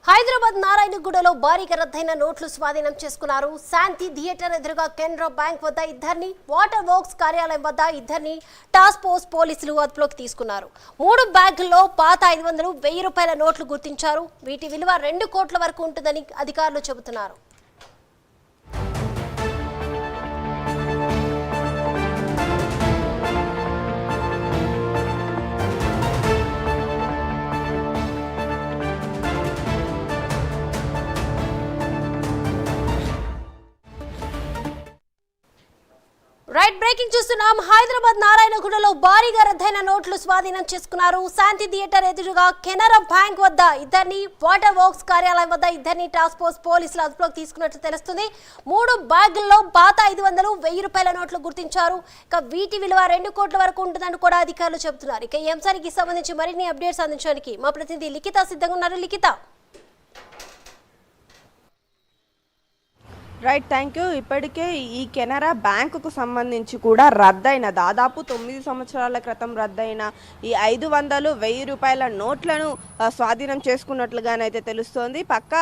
హైదరాబాద్ నారాయణగూడలో భారీగా రద్దయిన నోట్లు స్వాధీనం చేసుకున్నారు. శాంతి థియేటర్ ఎదురుగా కెనరా బ్యాంక్ వద్ద ఇద్దరిని, వాటర్ వర్క్స్ కార్యాలయం వద్ద ఇద్దరిని టాస్క్ ఫోర్స్ పోలీసులు అదుపులోకి తీసుకున్నారు. 3 బ్యాగుల్లో పాత 500, 1000 రూపాయల నోట్లు గుర్తించారు. వీటి విలువ 2 కోట్ల వరకు ఉంటుందని అధికారులు చెబుతున్నారు. రైట్ బ్రేకింగ్ చూస్తున్నాం. హైదరాబాద్ నారాయణగూడలో భారీగా రద్దయిన నోట్లు స్వాధీనం చేసుకున్నారు. శాంతి థియేటర్ ఎదురుగా కెనరా బ్యాంక్ వద్ద ఇద్దరిని, వాటర్ వర్క్స్ కార్యాలయం వద్ద ఇద్దరిని టాస్క్ ఫోర్స్ పోలీసులు అదుపులోకి తీసుకున్నట్లు తెలుస్తుంది. 3 బ్యాగుల్లో పాత 500, 1000 రూపాయల నోట్లు గుర్తించారు. ఇక వీటి విలువ 2 కోట్ల వరకు ఉంటుందని కూడా అధికారులు చెబుతున్నారు. ఇక ఈ అంశానికి సంబంధించి మరిన్ని అప్డేట్స్ అందించడానికి మా ప్రతినిధి లిఖిత సిద్ధంగా ఉన్నారు. లిఖిత. Right, thank you. ఇప్పటికే ఈ కెనరా బ్యాంకుకు సంబంధించి కూడా రద్దయిన దాదాపు 9 సంవత్సరాల క్రితం రద్దయిన ఈ 500, 1000 రూపాయల నోట్లను స్వాధీనం చేసుకున్నట్లుగానైతే తెలుస్తోంది. పక్క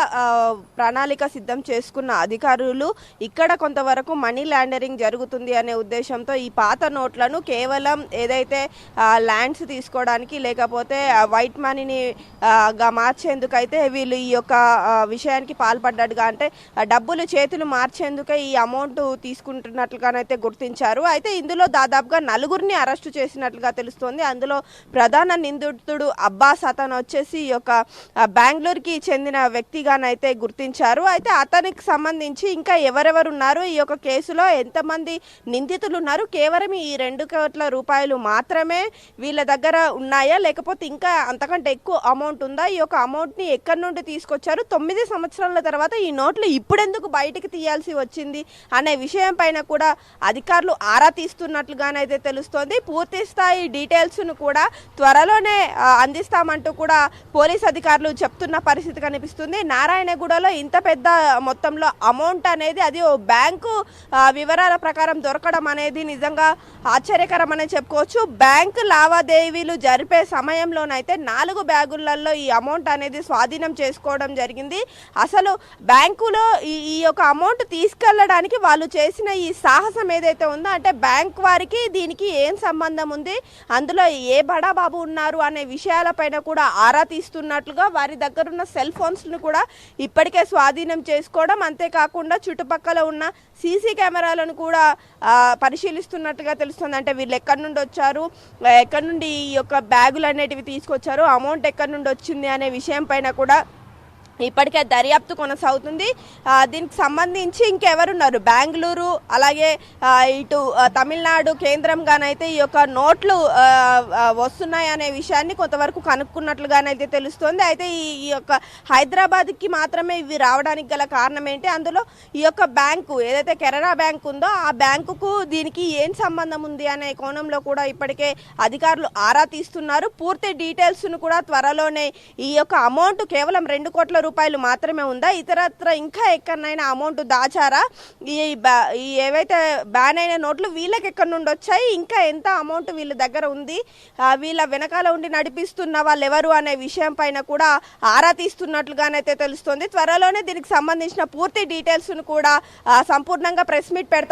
ప్రణాళిక సిద్ధం చేసుకున్న అధికారులు ఇక్కడ కొంతవరకు మనీ లాండరింగ్ జరుగుతుంది అనే ఉద్దేశంతో ఈ పాత నోట్లను కేవలం ఏదైతే ల్యాండ్స్ తీసుకోవడానికి లేకపోతే వైట్ మనీని మార్చేందుకైతే వీళ్ళు ఈ యొక్క విషయానికి పాల్పడ్డట్టుగా, అంటే డబ్బులు చేతులు మార్చేందుకే ఈ అమౌంట్ తీసుకుంటున్నట్లుగానైతే గుర్తించారు. అయితే ఇందులో దాదాపుగా 4గురిని అరెస్టు చేసినట్లుగా తెలుస్తోంది. అందులో ప్రధాన నిందితుడు అబ్బాస్, అతను వచ్చేసి ఈ యొక్క బెంగళూరుకి చెందిన వ్యక్తిగానైతే గుర్తించారు. అయితే అతనికి సంబంధించి ఇంకా ఎవరెవరు ఉన్నారు, ఈ యొక్క కేసులో ఎంతమంది నిందితులు ఉన్నారు, కేవలం ఈ 2 కోట్ల రూపాయలు మాత్రమే వీళ్ళ దగ్గర ఉన్నాయా, లేకపోతే ఇంకా అంతకంటే ఎక్కువ అమౌంట్ ఉందా, ఈ యొక్క అమౌంట్ని ఎక్కడి నుండి తీసుకొచ్చారు, 9 సంవత్సరాల తర్వాత ఈ నోట్లు ఇప్పుడెందుకు బయటికి తీయాల్సి వచ్చింది అనే విషయం పైన కూడా అధికారులు ఆరా తీస్తున్నట్లుగానైతే తెలుస్తోంది. పూర్తి స్థాయి డీటెయిల్స్ను కూడా త్వరలోనే అందిస్తామంటూ కూడా పోలీస్ అధికారులు చెప్తున్న పరిస్థితి కనిపిస్తుంది. నారాయణగూడలో ఇంత పెద్ద మొత్తంలో అమౌంట్ అనేది అది ఓ బ్యాంకు వివరాల ప్రకారం దొరకడం అనేది నిజంగా ఆశ్చర్యకరమనే చెప్పుకోవచ్చు. బ్యాంకు లావాదేవీలు జరిపే సమయంలోనైతే 4 బ్యాగులలో ఈ అమౌంట్ అనేది స్వాధీనం చేసుకోవడం జరిగింది. అసలు బ్యాంకులో ఈ యొక్క అమౌంట్ తీసుకెళ్ళడానికి వాళ్ళు చేసిన ఈ సాహసం ఏదైతే ఉందో, అంటే బ్యాంక్ వారికి దీనికి ఏం సంబంధం ఉంది, అందులో ఏ బడా బాబు ఉన్నారు అనే విషయాలపైన కూడా ఆరా తీస్తున్నట్లుగా వారి దగ్గర ఉన్న సెల్ ఫోన్స్ను కూడా ఇప్పటికే స్వాధీనం చేసుకోవడం, అంతేకాకుండా చుట్టుపక్కల ఉన్న సీసీ కెమెరాలను కూడా పరిశీలిస్తున్నట్టుగా తెలుస్తుంది. అంటే వీళ్ళు ఎక్కడి నుండి వచ్చారు, ఎక్కడి నుండి ఈ యొక్క బ్యాగులు అనేటివి తీసుకొచ్చారు, అమౌంట్ ఎక్కడి నుండి వచ్చింది అనే విషయం పైన కూడా ఇప్పటికే దర్యాప్తు కొనసాగుతుంది. దీనికి సంబంధించి ఇంకెవరున్నారు, బెంగళూరు అలాగే ఇటు తమిళనాడు కేంద్రంగానైతే ఈ యొక్క నోట్లు వస్తున్నాయి అనే విషయాన్ని కొంతవరకు కనుక్కున్నట్లుగానైతే తెలుస్తోంది. అయితే ఈ యొక్క హైదరాబాద్కి మాత్రమే ఇవి రావడానికి గల కారణం ఏంటి, అందులో ఈ యొక్క బ్యాంకు ఏదైతే కెనరా బ్యాంక్ ఉందో ఆ బ్యాంకుకు దీనికి ఏం సంబంధం ఉంది అనే కోణంలో కూడా ఇప్పటికే అధికారులు ఆరా తీస్తున్నారు. పూర్తి డీటెయిల్స్ను కూడా త్వరలోనే ఈ యొక్క అమౌంట్ కేవలం 2 కోట్ల రూపాయలు మాత్రమే ఉందా, ఇతరత్ర ఇంకా ఎక్కడైనా అమౌంట్ దాచారా, ఈ ఏవైతే బ్యాన్ అయిన నోట్లు వీళ్ళకి ఎక్కడి నుండి వచ్చాయి, ఇంకా ఎంత అమౌంట్ వీళ్ళ దగ్గర ఉంది, వీళ్ళ వెనకాల ఉండి నడిపిస్తున్న వాళ్ళు ఎవరు అనే విషయం పైన కూడా ఆరా తీస్తున్నట్లుగానైతే తెలుస్తుంది. త్వరలోనే దీనికి సంబంధించిన పూర్తి డీటెయిల్స్ను కూడా సంపూర్ణంగా ప్రెస్ మీట్ పెడతాం